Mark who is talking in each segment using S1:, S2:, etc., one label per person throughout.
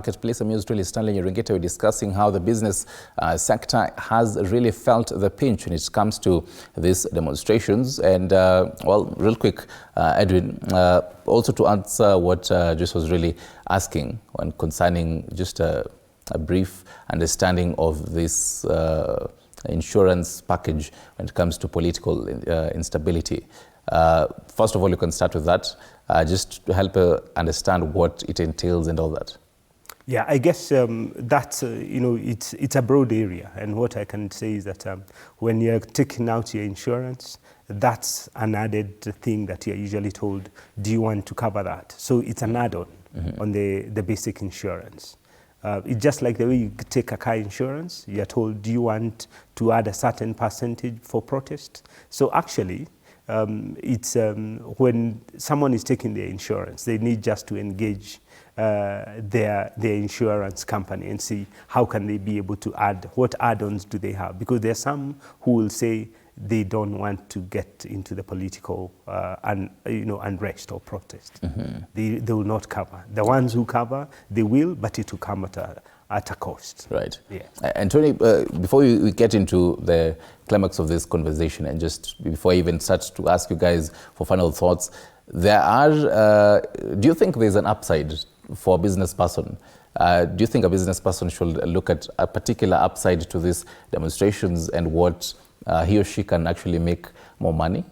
S1: Marketplace. I'm really Stanley Nyerengeta. We're discussing how the business sector has really felt the pinch when it comes to these demonstrations. And well, real quick, Edwin, also to answer what Joyce was really asking when concerning just a brief understanding of this insurance package when it comes to political instability. First of all, you can start with that, just to help understand what it entails and all that.
S2: Yeah, I guess that's, it's a broad area. And what I can say is that when you're taking out your insurance, that's an added thing that you're usually told, do you want to cover that? So it's an add-on on the basic insurance. It's just like the way you take a car insurance, you're told, do you want to add a certain percentage for protest? So actually, it's when someone is taking their insurance, they need just to engage their insurance company and see how can they be able to add, what add-ons do they have? Because there are some who will say they don't want to get into the political unrest or protest. They will not cover. The ones who cover, they will, but it will come at a cost.
S1: Right.
S2: Yeah.
S1: And Tony, before we get into the climax of this conversation, and just before I even start to ask you guys for final thoughts, there are, do you think there's an upside for a business person? Do you think a business person should look at a particular upside to these demonstrations and what he or she can actually make more money?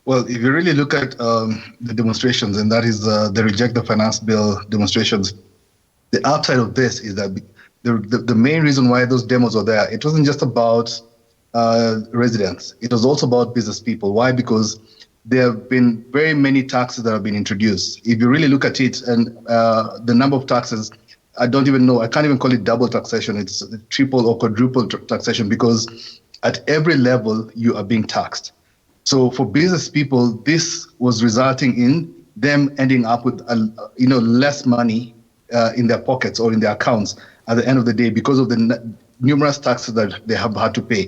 S3: Well, if you really look at the demonstrations, and that is the Reject the Finance Bill demonstrations, the upside of this is that the main reason why those demos were there, it wasn't just about residents. It was also about business people. Why? Because there have been very many taxes that have been introduced. If you really look at it and the number of taxes, I don't even know, I can't even call it double taxation. It's triple or quadruple taxation, because at every level you are being taxed. So for business people, this was resulting in them ending up with less money in their pockets or in their accounts at the end of the day because of the numerous taxes that they have had to pay.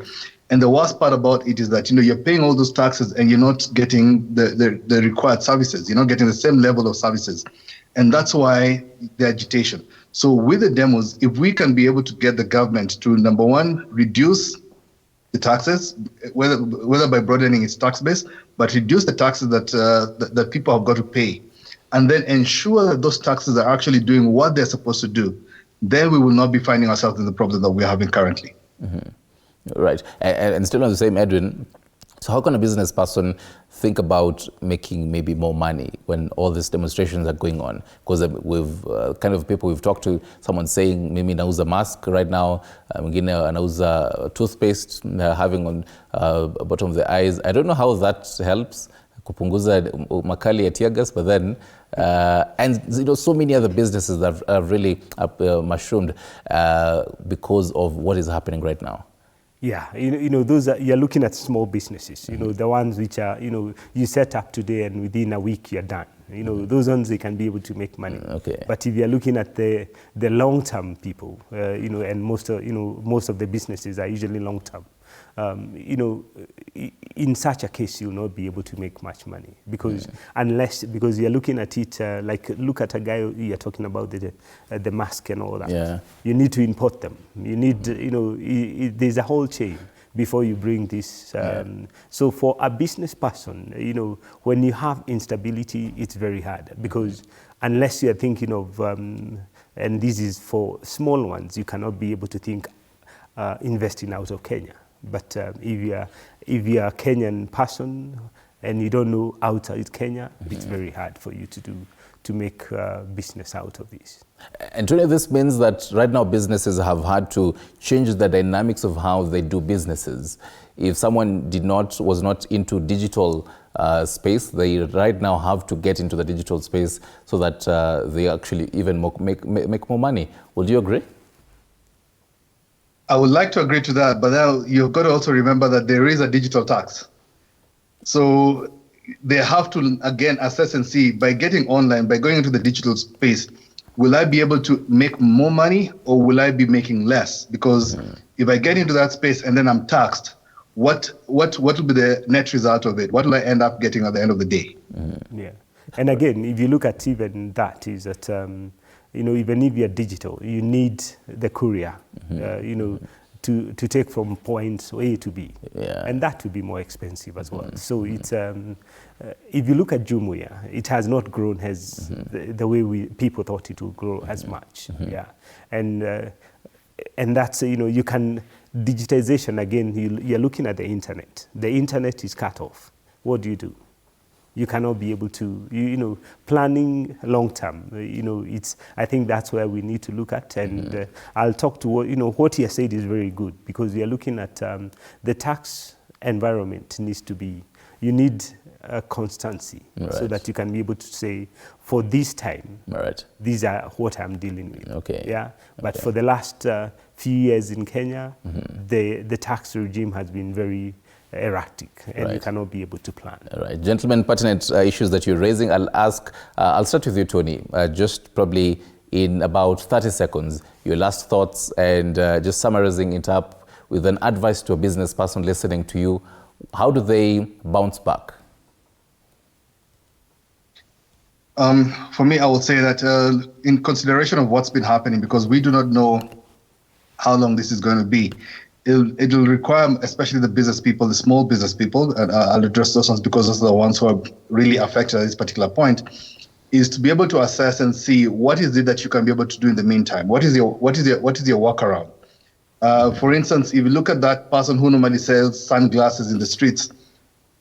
S3: And the worst part about it is that, you're paying all those taxes and you're not getting the required services. You're not getting the same level of services. And that's why the agitation. So with the demos, if we can be able to get the government to, number one, reduce the taxes, whether by broadening its tax base, but reduce the taxes that people have got to pay, and then ensure that those taxes are actually doing what they're supposed to do, then we will not be finding ourselves in the problem that we're having currently.
S1: Right. And still on the same, Edwin, so how can a business person think about making maybe more money when all these demonstrations are going on? Because with kind of people we've talked to, someone saying, mimi nauza mask right now, mwingine anauza toothpaste, having on bottom of the eyes. I don't know how that helps kupunguza makali ya tear gas, but then, and so many other businesses that are really mushroomed because of what is happening right now.
S2: Yeah, those are, you're looking at small businesses, the ones which are, you set up today and within a week you're done. Those ones, they can be able to make money.
S1: Okay.
S2: But if you're looking at the long-term people, and most of the businesses are usually long-term, in such a case, you'll not be able to make much money because because you're looking at it like, look at a guy you're talking about, the mask and all that.
S1: Yeah.
S2: You need to import them. You need, there's a whole chain before you bring this. So for a business person, when you have instability, it's very hard because unless you're thinking of, and this is for small ones, you cannot be able to think investing out of Kenya. But if you're a Kenyan person and you don't know outside Kenya, it's very hard for you to make business out of this.
S1: And Tony, this means that right now businesses have had to change the dynamics of how they do businesses. If someone was not into digital space, they right now have to get into the digital space so that they actually even make more money. Would you agree?
S3: I would like to agree to that, but now you've got to also remember that there is a digital tax. So they have to, again, assess and see, by getting online, by going into the digital space, will I be able to make more money or will I be making less? Because if I get into that space and then I'm taxed, what will be the net result of it? What will I end up getting at the end of the day?
S2: Yeah. And again, if you look at even that, is that, you know, even if you're digital, you need the courier, you know, to take from point A to B.
S1: Yeah.
S2: And that will be more expensive as well. So it's, if you look at Jumuia, it has not grown as the way people thought it would grow as much. Yeah. And that's, you know, you can, digitization, again, you're looking at the internet. The internet is cut off. What do? You cannot be able to, you know, planning long term, you know, I think that's where we need to look at. And I'll talk to what, you know, what you said is very good, because we are looking at the tax environment needs to be, you need a constancy, so that you can be able to say, for this time, these are what I'm dealing with.
S1: Okay.
S2: Yeah. But for the last few years in Kenya, the tax regime has been very erratic, and you cannot be able to plan.
S1: All right, gentlemen, pertinent issues that you're raising. I'll start with you, Tony, just probably in about 30 seconds, your last thoughts, and just summarizing it up with an advice to a business person listening to you. How do they bounce back?
S3: For me, I would say that in consideration of what's been happening, because we do not know how long this is going to be, it'll require, especially the business people, the small business people, and I'll address those ones because those are the ones who are really affected at this particular point, is to be able to assess and see what is it that you can be able to do in the meantime. What is your workaround? For instance, if you look at that person who normally sells sunglasses in the streets,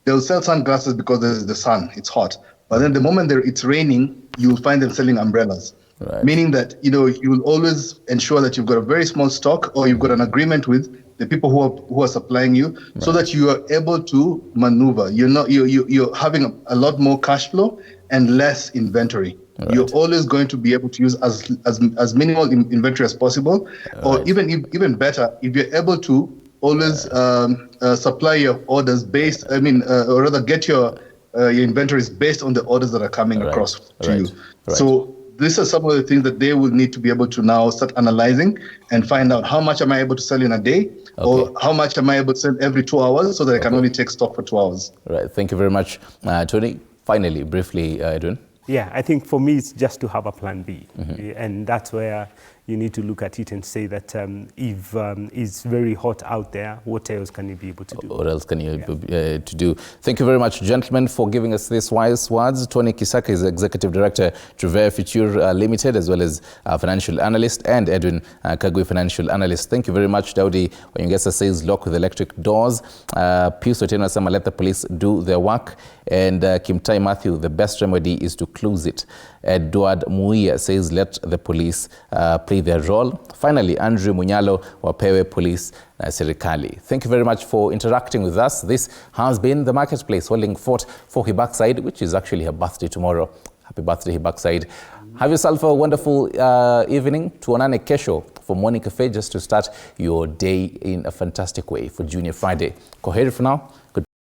S3: they'll sell sunglasses because there's the sun, it's hot. But then the moment it's raining, you'll find them selling umbrellas. Meaning that, you know, you will always ensure that you've got a very small stock, or you've got an agreement with the people who are supplying you, so that you are able to maneuver. You're having a lot more cash flow and less inventory. You're always going to be able to use as minimal inventory as possible, or even better, if you're able to always supply your orders based, or rather get your inventories based on the orders that are coming across to you. So these are some of the things that they will need to be able to now start analyzing and find out, how much am I able to sell in a day, or how much am I able to sell every 2 hours, so that I can only take stock for 2 hours.
S1: Right. Thank you very much, Tony. Finally, briefly, Edwin.
S2: Yeah, I think for me, it's just to have a plan B. And that's where you need to look at it and say that if it's very hot out there, what else can you be able to do? What else can you
S1: to do? Thank you very much, gentlemen, for giving us these wise words. Tony Kisaka is Executive Director, Trevere Future Limited, as well as Financial Analyst, and Edwin Kagwe, Financial Analyst. Thank you very much. Daudi Wanyongesa says lock with electric doors. Pius Otieno Sama, let the police do their work. And Kimtai Matthew, the best remedy is to close it. Edward Muia says let the police play their role. Finally, Andrew Munyalo, wapewe police na serikali. Thank you very much for interacting with us. This has been The Marketplace, holding fort for Hibackside, which is actually her birthday tomorrow. Happy birthday, Hibackside. Have yourself a wonderful evening. Tuonane kesho for Morning Cafe, just to start your day in a fantastic way for Junior Friday. Kwaheri for now. Good